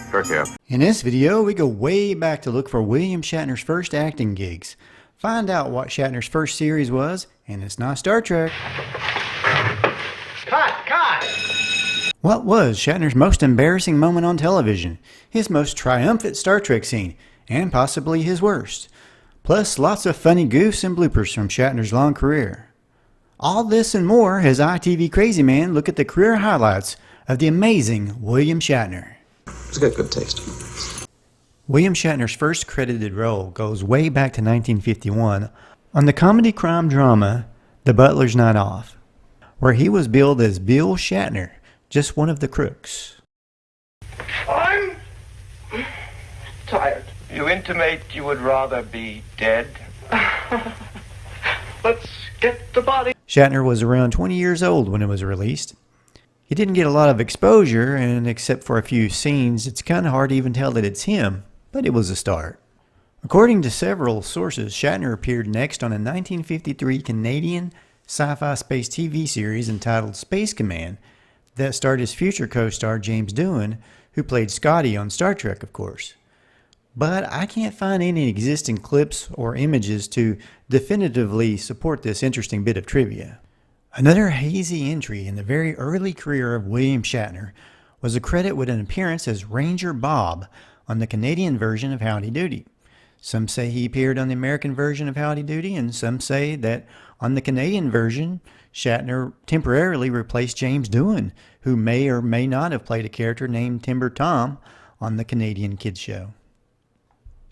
Kirk here. In this video, we go way back to look for William Shatner's first acting gigs. Find out what Shatner's first series was, and it's not Star Trek. Cut! What was Shatner's most embarrassing moment on television? His most triumphant Star Trek scene, and possibly his worst. Plus, lots of funny goofs and bloopers from Shatner's long career. All this and more as ITV Crazy Man look at the career highlights of the amazing William Shatner. He's got good taste. William Shatner's first credited role goes way back to 1951 on the comedy crime drama The Butler's Night Off, where he was billed as Bill Shatner, just one of the crooks. I'm tired. You intimate you would rather be dead? Let's get the body. Shatner was around 20 years old when it was released. He didn't get a lot of exposure, and except for a few scenes, it's kind of hard to even tell that it's him, but it was a start. According to several sources, Shatner appeared next on a 1953 Canadian sci-fi space TV series entitled Space Command that starred his future co-star James Doohan, who played Scotty on Star Trek, of course. But I can't find any existing clips or images to definitively support this interesting bit of trivia. Another hazy entry in the very early career of William Shatner was a credit with an appearance as Ranger Bob on the Canadian version of Howdy Doody. Some say he appeared on the American version of Howdy Doody, and some say that on the Canadian version, Shatner temporarily replaced James Doohan, who may or may not have played a character named Timber Tom on the Canadian kids show.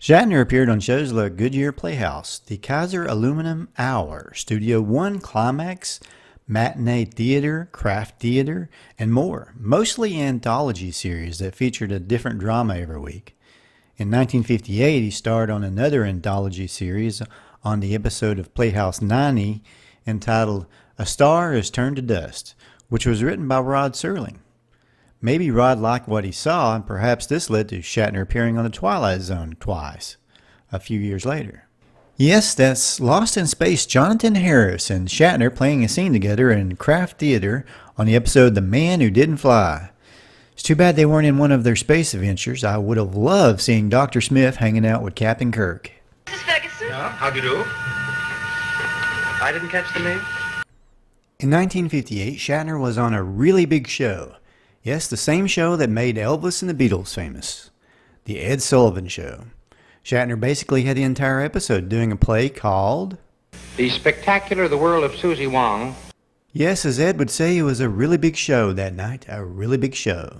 Shatner appeared on shows like Goodyear Playhouse, the Kaiser Aluminum Hour, Studio One Climax, Matinee Theater, Craft Theater, and more, mostly anthology series that featured a different drama every week. In 1958, he starred on another anthology series on the episode of Playhouse 90 entitled A Star Is Turned to Dust, which was written by Rod Serling. Maybe Rod liked what he saw, and perhaps this led to Shatner appearing on The Twilight Zone twice, a few years later. Yes, that's Lost in Space Jonathan Harris and Shatner playing a scene together in Craft Theater on the episode The Man Who Didn't Fly. It's too bad they weren't in one of their space adventures. I would have loved seeing Dr. Smith hanging out with Captain Kirk. Mrs. Ferguson? Yeah, how do you do? I didn't catch the name. In 1958, Shatner was on a really big show. Yes, the same show that made Elvis and the Beatles famous. The Ed Sullivan Show. Shatner basically had the entire episode doing a play called The Spectacular The World of Susie Wong. Yes, as Ed would say, it was a really big show that night, a really big show.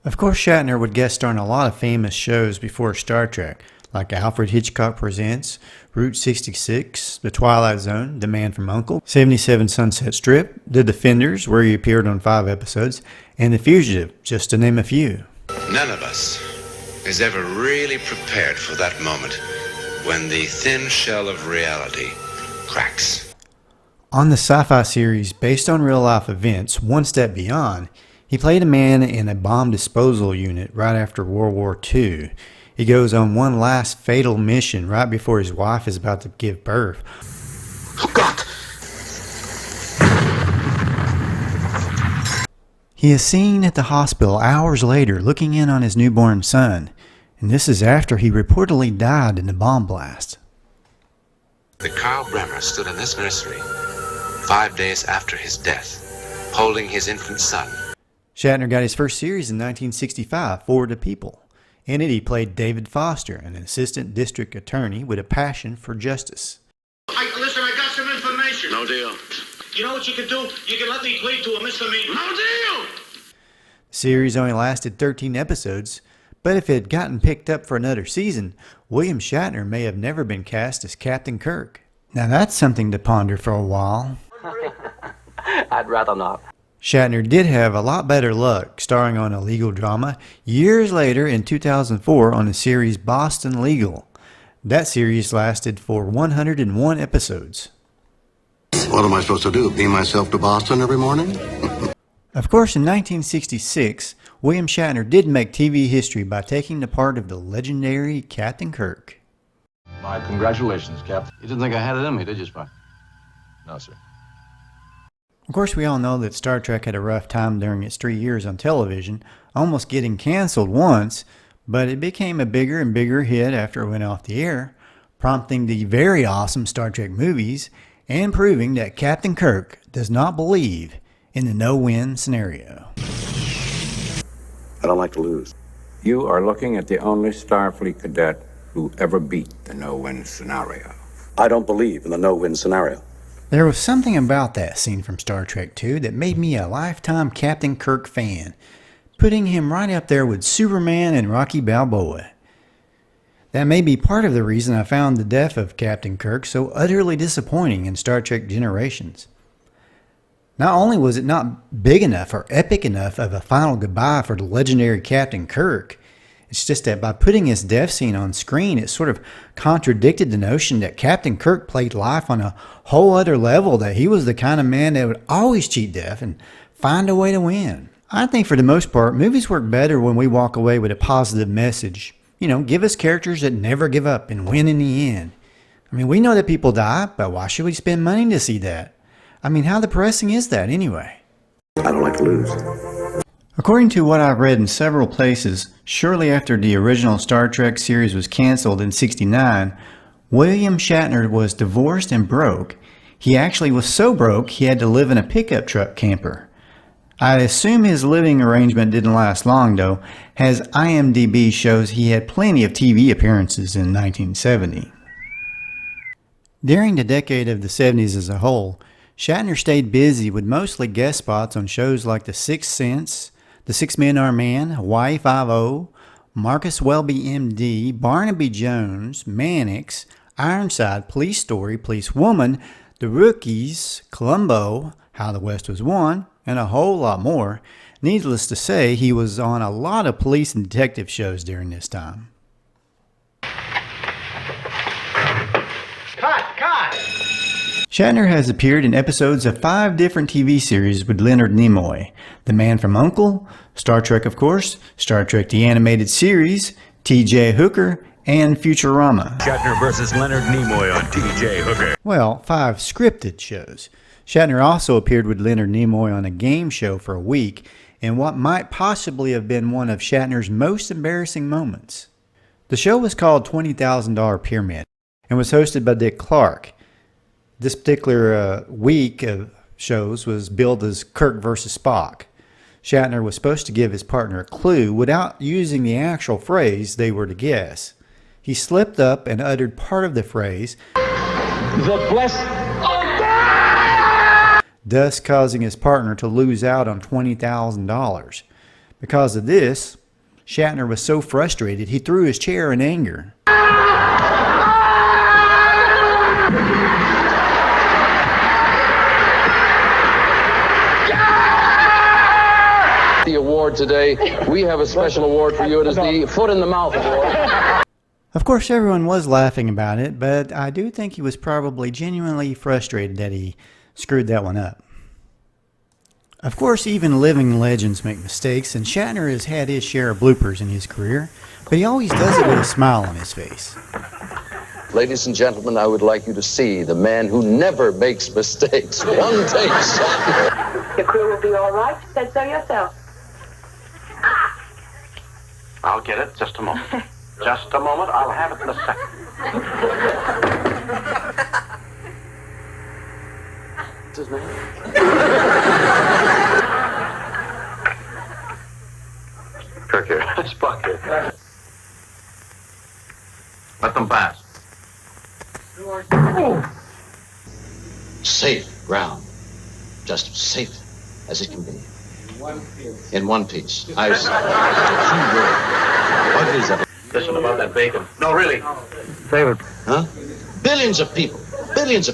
Of course, Shatner would guest star in a lot of famous shows before Star Trek, like Alfred Hitchcock Presents, Route 66, The Twilight Zone, The Man from U.N.C.L.E., 77 Sunset Strip, The Defenders, where he appeared on 5 episodes, and The Fugitive, just to name a few. None of us is ever really prepared for that moment when the thin shell of reality cracks. On the sci-fi series based on real-life events, One Step Beyond, he played a man in a bomb disposal unit right after World War II. He goes on one last fatal mission right before his wife is about to give birth. Oh, God! He is seen at the hospital hours later looking in on his newborn son, and this is after he reportedly died in the bomb blast. The Carl Bremer stood in this nursery 5 days after his death, holding his infant son. Shatner got his first series in 1965, For the People. In it, he played David Foster, an assistant district attorney with a passion for justice. Listen, I got some information. No deal. You know what you can do? You can let me plead to a misdemeanor. No deal! The series only lasted 13 episodes, but if it had gotten picked up for another season, William Shatner may have never been cast as Captain Kirk. Now that's something to ponder for a while. I'd rather not. Shatner did have a lot better luck starring on a legal drama years later in 2004 on the series Boston Legal. That series lasted for 101 episodes. What am I supposed to do, beam myself to Boston every morning? Of course, in 1966, William Shatner did make TV history by taking the part of the legendary Captain Kirk. My congratulations, Captain. You didn't think I had it in me, did you, Spock? No, sir. Of course, we all know that Star Trek had a rough time during its 3 years on television, almost getting canceled once, but it became a bigger and bigger hit after it went off the air, prompting the very awesome Star Trek movies and proving that Captain Kirk does not believe in the no-win scenario. I don't like to lose. You are looking at the only Starfleet cadet who ever beat the no-win scenario. I don't believe in the no-win scenario. There was something about that scene from Star Trek II that made me a lifetime Captain Kirk fan, putting him right up there with Superman and Rocky Balboa. That may be part of the reason I found the death of Captain Kirk so utterly disappointing in Star Trek Generations. Not only was it not big enough or epic enough of a final goodbye for the legendary Captain Kirk, it's just that by putting his death scene on screen, it sort of contradicted the notion that Captain Kirk played life on a whole other level, that he was the kind of man that would always cheat death and find a way to win. I think for the most part, movies work better when we walk away with a positive message. You know, give us characters that never give up and win in the end. I mean, we know that people die, but why should we spend money to see that? I mean, how depressing is that anyway? I don't like to lose. According to what I've read in several places, shortly after the original Star Trek series was canceled in '69, William Shatner was divorced and broke. He actually was so broke he had to live in a pickup truck camper. I assume his living arrangement didn't last long though, as IMDb shows he had plenty of TV appearances in 1970. During the decade of the 70s as a whole, Shatner stayed busy with mostly guest spots on shows like The Sixth Sense, The 6 Men Are Man, Hawaii Five-0, Marcus Welby MD, Barnaby Jones, Mannix, Ironside, Police Story, Police Woman, The Rookies, Columbo, How the West Was Won, and a whole lot more. Needless to say, he was on a lot of police and detective shows during this time. Cut! Shatner has appeared in episodes of 5 different TV series with Leonard Nimoy. The Man from U.N.C.L.E., Star Trek of course, Star Trek the Animated Series, T.J. Hooker, and Futurama. Shatner versus Leonard Nimoy on T.J. Hooker. Well, 5 scripted shows. Shatner also appeared with Leonard Nimoy on a game show for a week in what might possibly have been one of Shatner's most embarrassing moments. The show was called $20,000 Pyramid and was hosted by Dick Clark. This particular week of shows was billed as Kirk versus Spock. Shatner was supposed to give his partner a clue without using the actual phrase they were to guess. He slipped up and uttered part of the phrase, The bless... thus causing his partner to lose out on $20,000. Because of this, Shatner was so frustrated he threw his chair in anger. The award today, we have a special award for you. It is the Foot in the Mouth Award. Of course, everyone was laughing about it, but I do think he was probably genuinely frustrated that he screwed that one up. Of course, even living legends make mistakes, and Shatner has had his share of bloopers in his career, but he always does it with a smile on his face. Ladies and gentlemen, I would like you to see the man who never makes mistakes. One take, Shatner. The crew will be all right. You said so yourself. I'll get it. Just a moment. Just a moment. I'll have it in a second. What's his name? Kirk here. Spock here. Let them pass. Safe ground. Just safe as it can be. In one piece. I was... What is that? Listen about that bacon. No, really. David. Huh? Billions of people. Billions.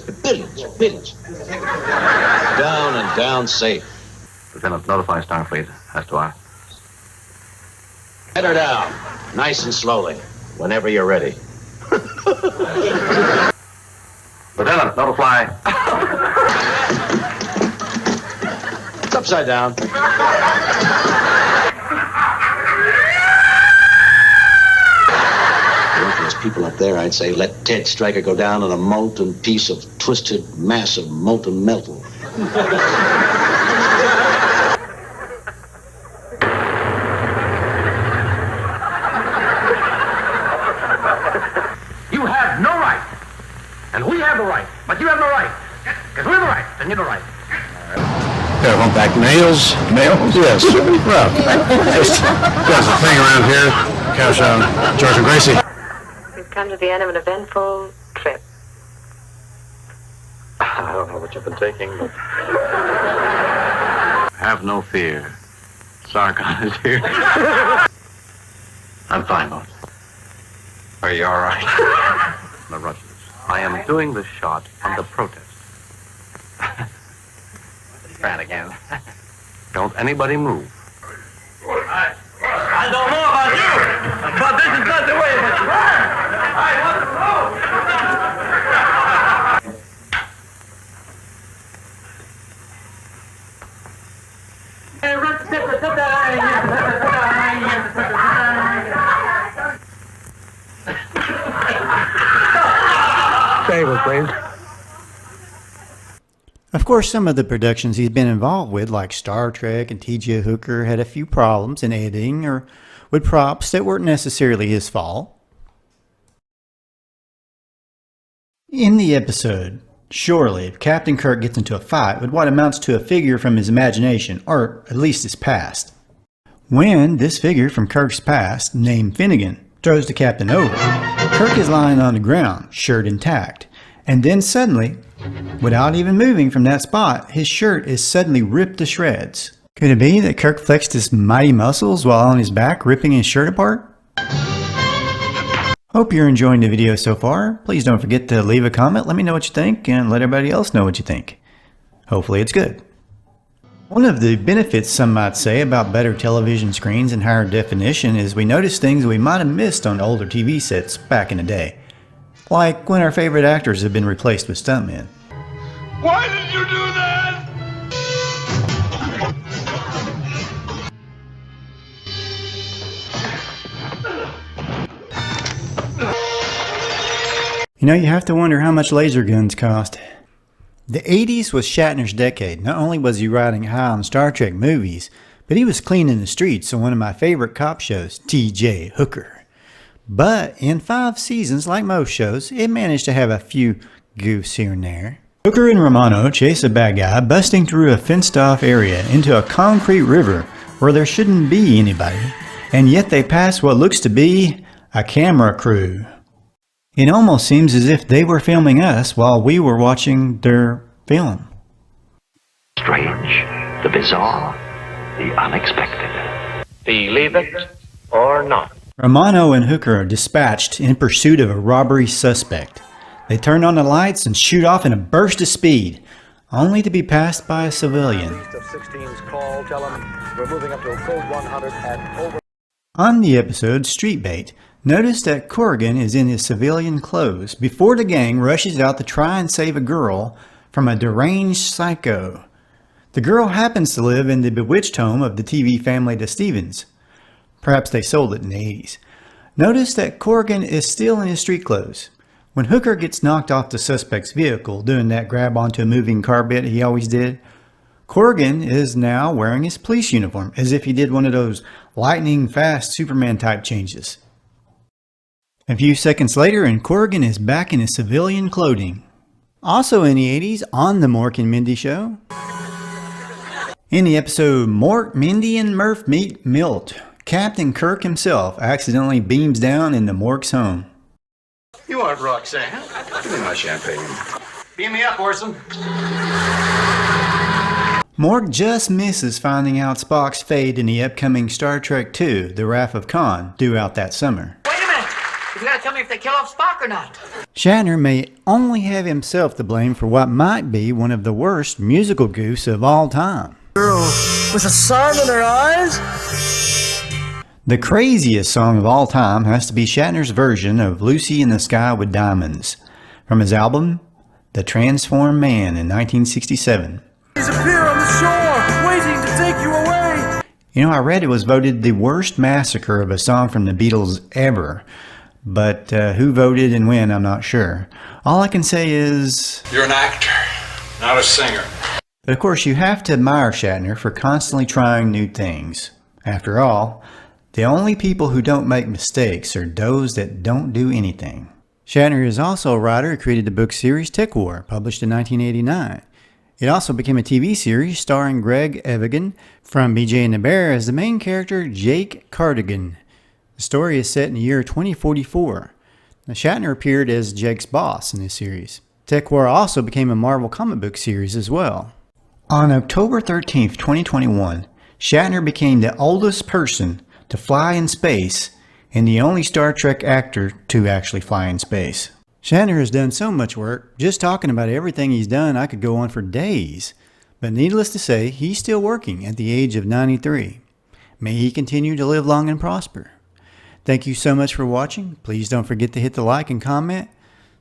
Down and down safe. Lieutenant, notify Starfleet as to our... Head her down. Nice and slowly. Whenever you're ready. Lieutenant, notify... It's upside down. If there's people up there, I'd say let Ted Stryker go down on a molten piece of twisted mass of molten metal. have the right, but you have no right. Because we're the right, and you're the right. Pair of humpback males. Males? Yes. Well, just there's a thing around here. Cash on George and Gracie. We've come to the end of an eventful trip. I don't know what you've been taking, but... Have no fear. Sargon is here. I'm fine, boss. Are you all right? The Russians. I am doing the shot under protest. Try it again. Don't anybody move. I don't know about you, but this is not the way it works. I want to know. Table, please. Of course, some of the productions he's been involved with, like Star Trek and T.J. Hooker, had a few problems in editing or with props that weren't necessarily his fault. In the episode, surely Captain Kirk gets into a fight with what amounts to a figure from his imagination, or at least his past. When this figure from Kirk's past, named Finnegan, throws the captain over, Kirk is lying on the ground, shirt intact, and then suddenly, without even moving from that spot, his shirt is suddenly ripped to shreds. Could it be that Kirk flexed his mighty muscles while on his back ripping his shirt apart? Hope you're enjoying the video so far. Please don't forget to leave a comment, let me know what you think, and let everybody else know what you think. Hopefully it's good. One of the benefits, some might say, about better television screens and higher definition is we notice things we might have missed on older TV sets back in the day. Like when our favorite actors have been replaced with stuntmen. Why did you do that? You know, you have to wonder how much laser guns cost. The 80s was Shatner's decade. Not only was he riding high on Star Trek movies, but he was cleaning the streets on one of my favorite cop shows, T.J. Hooker. But in 5 seasons, like most shows, it managed to have a few goofs here and there. Hooker and Romano chase a bad guy busting through a fenced-off area into a concrete river where there shouldn't be anybody, and yet they pass what looks to be a camera crew. It almost seems as if they were filming us while we were watching their film. Strange, the bizarre, the unexpected. Believe it or not. Romano and Hooker are dispatched in pursuit of a robbery suspect. They turn on the lights and shoot off in a burst of speed, only to be passed by a civilian. On the episode Street Bait, notice that Corrigan is in his civilian clothes before the gang rushes out to try and save a girl from a deranged psycho. The girl happens to live in the bewitched home of the TV family the Stevens. Perhaps they sold it in the 80s. Notice that Corrigan is still in his street clothes. When Hooker gets knocked off the suspect's vehicle doing that grab onto a moving car bit he always did, Corrigan is now wearing his police uniform as if he did one of those lightning fast Superman type changes. A few seconds later, and Corrigan is back in his civilian clothing. Also in the 80s, on The Mork and Mindy Show. In the episode Mork, Mindy, and Murph Meet Milt, Captain Kirk himself accidentally beams down into Mork's home. You aren't Roxanne. Give me my champagne. Beam me up, Orson. Mork just misses finding out Spock's fate in the upcoming Star Trek II, The Wrath of Khan, due out that summer. Wait a minute! You gotta tell me if they kill off Spock or not. Shatner may only have himself to blame for what might be one of the worst musical goofs of all time. Girl with a sun in her eyes? The craziest song of all time has to be Shatner's version of Lucy in the Sky with Diamonds, from his album, The Transformed Man in 1967. He's appear on the shore, waiting to take you away. You know, I read it was voted the worst massacre of a song from the Beatles ever. But who voted and when, I'm not sure. All I can say is... You're an actor, not a singer. But of course, you have to admire Shatner for constantly trying new things. After all, the only people who don't make mistakes are those that don't do anything. Shatner is also a writer who created the book series TekWar, published in 1989. It also became a TV series starring Greg Evigan from BJ and the Bear as the main character Jake Cardigan. The story is set in the year 2044. Now, Shatner appeared as Jake's boss in this series. TekWar also became a Marvel comic book series as well. On October 13th, 2021, Shatner became the oldest person to fly in space and the only Star Trek actor to actually fly in space. Shatner has done so much work. Just talking about everything he's done, I could go on for days. But needless to say, he's still working at the age of 93. May he continue to live long and prosper. Thank you so much for watching. Please don't forget to hit the like and comment.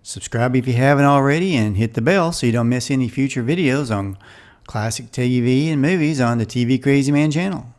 Subscribe if you haven't already, and hit the bell so you don't miss any future videos on classic TV and movies on the TV Crazy Man channel.